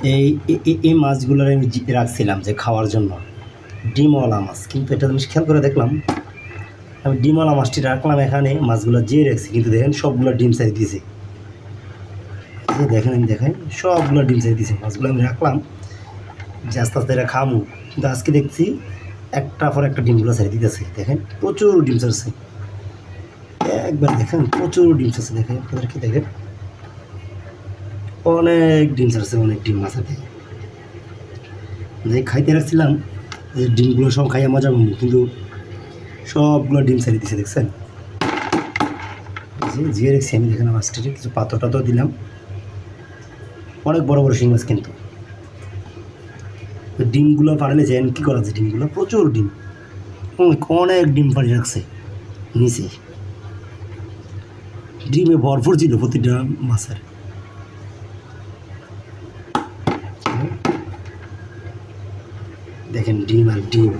এই মাছগুলোর আমি রাখছিলাম যে খাওয়ার জন্য, ডিমওয়ালা মাছ। কিন্তু একটা জিনিস খেয়াল করে দেখলাম, আমি ডিমওয়ালা মাছটি রাখলাম এখানে, মাছগুলো যেয়ে রাখছি, কিন্তু দেখেন সবগুলো ডিম সাইজ দিয়েছে। যে দেখেন, আমি দেখাই, সবগুলো ডিম সাইজ দিয়েছে। মাছগুলো আমি রাখলাম যে আস্তে আস্তে এটা খামু, কিন্তু আজকে দেখছি একটা পর একটা ডিমগুলো সাইজ দিতেছে। দেখেন প্রচুর ডিম ছাড়ছে, একবার দেখেন প্রচুর ডিম ছাড়ছে। দেখেন আপনাদেরকে, দেখেন অনেক ডিম ছাড়ছে, অনেক ডিম মাছের থেকে। যে খাইতে রাখছিলাম যে ডিমগুলো সব খাইয়া মজা পাবো, কিন্তু সবগুলো ডিম ছাড়িয়ে দিছে। দেখছেন যে জিয়ে রেখেছি আমি, দেখেন মাছটিতে কিছু পাথর টাথর দিলাম। অনেক বড় বড় শিং মাছ, কিন্তু ডিমগুলো পাড়ালে যেন কী করা যায়, ডিমগুলো প্রচুর ডিম, অনেক ডিম পাড়ি রাখছে নিচে। ডিমে ভরপুর ছিল প্রতিটা মাছের। দেখেন ডিম আর ডিম।